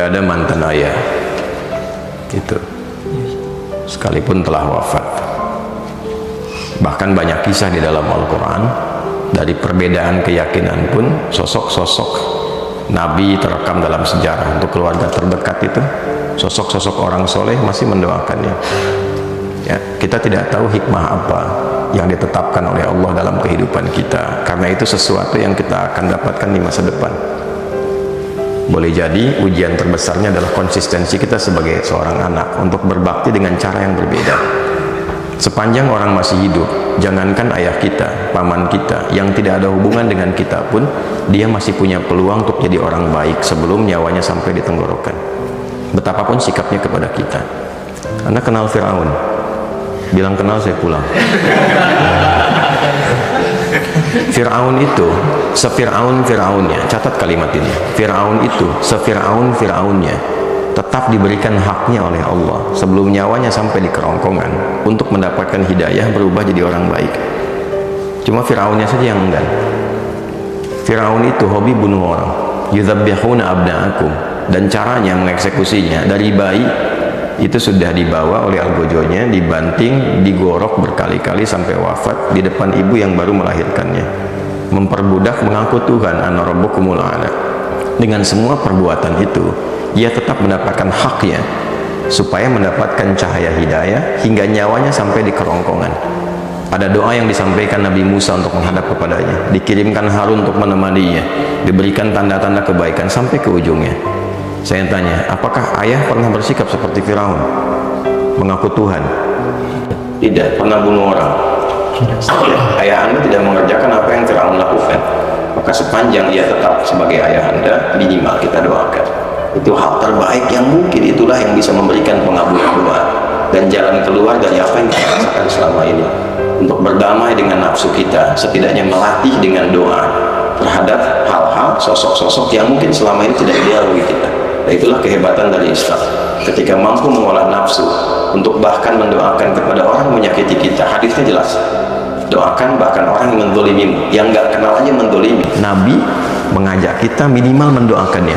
Ada mantan ayah itu sekalipun telah wafat. Bahkan banyak kisah di dalam Al-Quran, dari perbedaan keyakinan pun sosok-sosok Nabi terekam dalam sejarah untuk keluarga terdekat itu, sosok-sosok orang soleh masih mendoakannya. Ya, kita tidak tahu hikmah apa yang ditetapkan oleh Allah dalam kehidupan kita, karena itu sesuatu yang kita akan dapatkan di masa depan. Boleh jadi ujian terbesarnya adalah konsistensi kita sebagai seorang anak untuk berbakti dengan cara yang berbeda. Sepanjang orang masih hidup, jangankan ayah kita, paman kita yang tidak ada hubungan dengan kita pun, dia masih punya peluang untuk jadi orang baik sebelum nyawanya sampai di tenggorokan. Betapapun sikapnya kepada kita. Anda kenal Firaun? Bilang kenal, saya pulang. Fir'aun itu se-Fir'aun-Fir'aunnya, catat kalimat ini, Fir'aun itu se-Fir'aun-Fir'aunnya tetap diberikan haknya oleh Allah sebelum nyawanya sampai di kerongkongan untuk mendapatkan hidayah berubah jadi orang baik. Cuma Fir'aunnya saja yang enggan. Fir'aun itu hobi bunuh orang, yudzabbihuna abna'akum, dan caranya mengeksekusinya dari bayi itu sudah dibawa oleh algojonya, dibanting, digorok berkali-kali sampai wafat di depan ibu yang baru melahirkannya. Memperbudak mengaku Tuhan, ana rabbukumul a'la. Dengan semua perbuatan itu, ia tetap mendapatkan haknya supaya mendapatkan cahaya hidayah hingga nyawanya sampai di kerongkongan. Ada doa yang disampaikan Nabi Musa untuk menghadap kepadanya, dikirimkan Harun untuk menemaninya, diberikan tanda-tanda kebaikan sampai ke ujungnya. Saya tanya, apakah ayah pernah bersikap seperti Firaun? Mengaku Tuhan? Tidak. Pernah bunuh orang? Ayah Anda tidak mengerjakan apa yang Firaun lakukan. Maka sepanjang ia tetap sebagai ayah Anda, minimal kita doakan. Itu hal terbaik yang mungkin, itulah yang bisa memberikan pengabulan doa dan jalan keluar dari apa yang kita rasakan selama ini. Untuk berdamai dengan nafsu kita, setidaknya melatih dengan doa terhadap hal-hal, sosok-sosok yang mungkin selama ini tidak ideal bagi kita. Dan itulah kehebatan dari Islam, ketika mampu mengolah nafsu untuk bahkan mendoakan kepada orang yang menyakiti kita. Hadisnya jelas, doakan bahkan orang yang mendolimimu, yang nggak kenal aja mendolimi. Nabi mengajak kita minimal mendoakannya.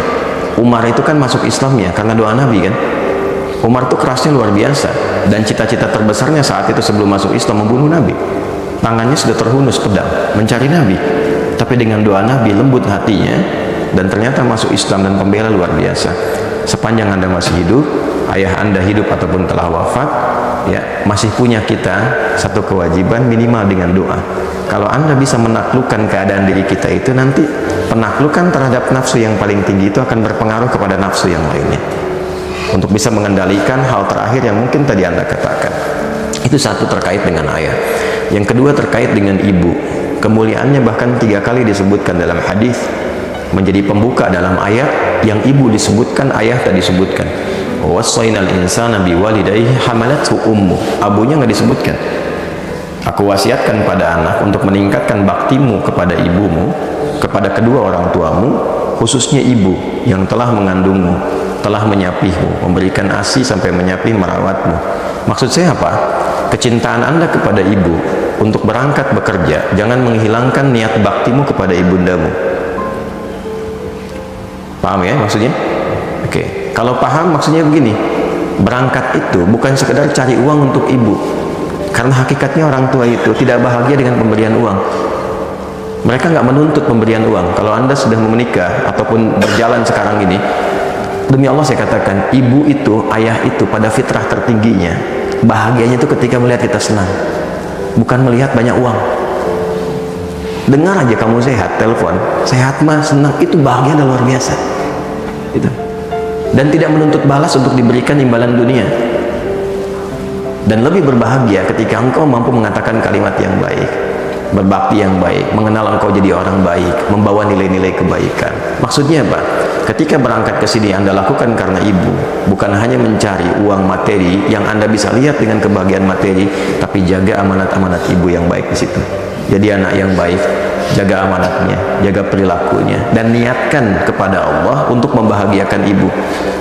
Umar itu kan masuk Islam ya karena doa Nabi kan. Umar itu kerasnya luar biasa, dan cita-cita terbesarnya saat itu sebelum masuk Islam membunuh Nabi. Tangannya sudah terhunus pedang mencari Nabi, tapi dengan doa Nabi lembut hatinya, dan ternyata masuk Islam dan pembela luar biasa. Sepanjang Anda masih hidup, ayah Anda hidup ataupun telah wafat, ya masih punya kita satu kewajiban minimal dengan doa. Kalau Anda bisa menaklukkan keadaan diri kita itu, nanti penaklukan terhadap nafsu yang paling tinggi itu akan berpengaruh kepada nafsu yang lainnya, untuk bisa mengendalikan hal terakhir yang mungkin tadi Anda katakan. Itu satu, terkait dengan ayah. Yang kedua terkait dengan ibu. Kemuliaannya bahkan 3 kali disebutkan dalam hadis, menjadi pembuka dalam ayat yang ibu disebutkan, ayah tak disebutkan. Wassaynal insana biwalidayhi hamalathu ummu. Abunya nggak disebutkan. Aku wasiatkan pada anak untuk meningkatkan baktimu kepada ibumu, kepada kedua orang tuamu, khususnya ibu yang telah mengandungmu, telah menyapihmu, memberikan ASI sampai menyapih, merawatmu. Maksud saya apa? Kecintaan Anda kepada ibu untuk berangkat bekerja, jangan menghilangkan niat baktimu kepada ibundamu. Paham ya maksudnya? Oke. Kalau paham maksudnya begini, berangkat itu bukan sekedar cari uang untuk ibu, karena hakikatnya orang tua itu tidak bahagia dengan pemberian uang. Mereka nggak menuntut pemberian uang. Kalau Anda sudah menikah ataupun berjalan sekarang ini, demi Allah saya katakan, ibu itu, ayah itu pada fitrah tertingginya, bahagianya itu ketika melihat kita senang, bukan melihat banyak uang. Dengar aja kamu sehat, telepon, sehat mah, senang, itu bahagia dan luar biasa. Itu. Dan tidak menuntut balas untuk diberikan imbalan dunia. Dan lebih berbahagia ketika engkau mampu mengatakan kalimat yang baik, berbakti yang baik, mengenal engkau jadi orang baik, membawa nilai-nilai kebaikan. Maksudnya apa? Ketika berangkat ke sini Anda lakukan karena ibu, bukan hanya mencari uang materi yang Anda bisa lihat dengan kebahagiaan materi, tapi jaga amanat-amanat ibu yang baik di situ. Jadi anak yang baik, jaga amanatnya, jaga perilakunya, dan niatkan kepada Allah untuk membahagiakan ibu.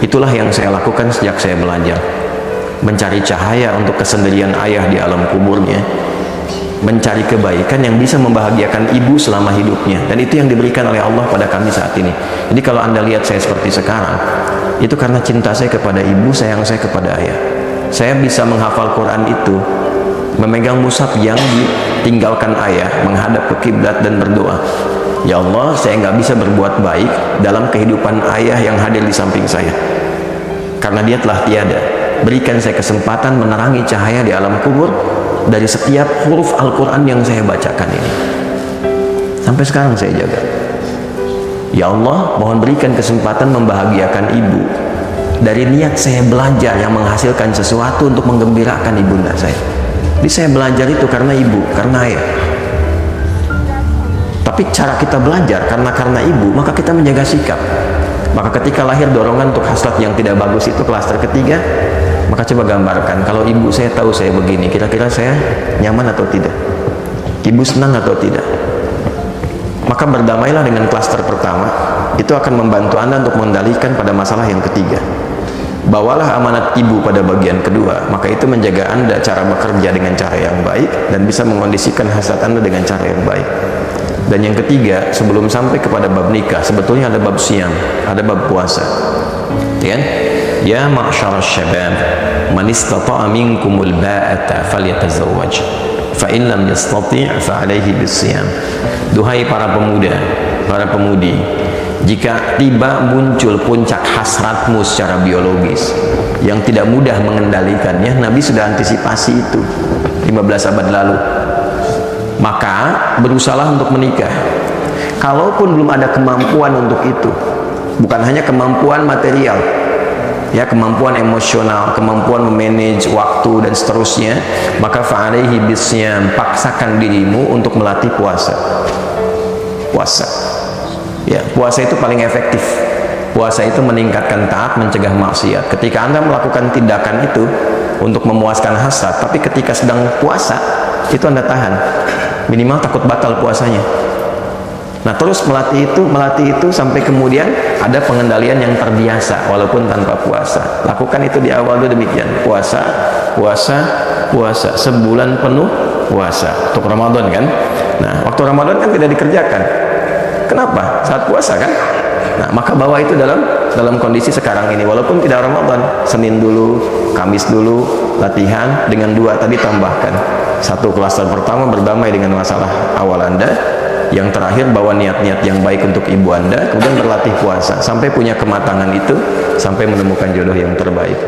Itulah yang saya lakukan sejak saya belajar, mencari cahaya untuk kesendirian ayah di alam kuburnya, mencari kebaikan yang bisa membahagiakan ibu selama hidupnya, dan itu yang diberikan oleh Allah pada kami saat ini. Jadi kalau Anda lihat saya seperti sekarang, itu karena cinta saya kepada ibu, sayang saya kepada ayah. Saya bisa menghafal Quran itu, memegang mushaf yang ditinggalkan ayah, menghadap ke kiblat dan berdoa, ya Allah, saya nggak bisa berbuat baik dalam kehidupan ayah yang hadir di samping saya, karena dia telah tiada. Berikan saya kesempatan menerangi cahaya di alam kubur dari setiap huruf Al-Quran yang saya bacakan ini. Sampai sekarang saya jaga. Ya Allah, mohon berikan kesempatan membahagiakan ibu dari niat saya belajar yang menghasilkan sesuatu untuk menggembirakan ibunda saya. Jadi saya belajar itu karena ibu, karena ayah. Tapi cara kita belajar karena ibu, maka kita menjaga sikap. Maka ketika lahir dorongan untuk hasrat yang tidak bagus itu, klaster ketiga, maka coba gambarkan, kalau ibu saya tahu saya begini, kira-kira saya nyaman atau tidak? Ibu senang atau tidak? Maka berdamailah dengan klaster pertama. Itu akan membantu Anda untuk mengendalikan pada masalah yang ketiga. Bawalah amanat ibu pada bagian kedua, maka itu menjaga Anda cara bekerja dengan cara yang baik dan bisa mengkondisikan hasrat Anda dengan cara yang baik. Dan yang ketiga, sebelum sampai kepada bab nikah, sebetulnya ada bab siam, ada bab puasa. Ya, ya ma'syar syabab, man istata'a minkumul ba'ata falyatazawwaj, fa in lam yastati' fa 'alaihi bisiyam. Duhai para pemuda, para pemudi, jika tiba muncul puncak hasratmu secara biologis yang tidak mudah mengendalikannya, Nabi sudah antisipasi itu 15 abad lalu. Maka berusahalah untuk menikah. Kalaupun belum ada kemampuan untuk itu, bukan hanya kemampuan material, ya, kemampuan emosional, kemampuan memanage waktu dan seterusnya, maka fa'alaihi bisyam, paksakan dirimu untuk melatih puasa. Puasa, ya, puasa itu paling efektif. Puasa itu meningkatkan taat, mencegah maksiat. Ketika Anda melakukan tindakan itu untuk memuaskan hasrat, tapi ketika sedang puasa itu Anda tahan, minimal takut batal puasanya. Nah, terus melatih itu sampai kemudian ada pengendalian yang terbiasa walaupun tanpa puasa. Lakukan itu di awal dulu demikian, puasa, sebulan penuh puasa untuk Ramadan kan. Nah, waktu Ramadan kan tidak dikerjakan. Kenapa? Saat puasa kan. Nah, maka bawa itu dalam kondisi sekarang ini, walaupun tidak Ramadan, Senin dulu, Kamis dulu latihan, dengan 2 tadi tambahkan. 1, klaster pertama berdamai dengan masalah awal Anda, yang terakhir bawa niat-niat yang baik untuk ibu Anda, kemudian berlatih puasa sampai punya kematangan itu, sampai menemukan jodoh yang terbaik.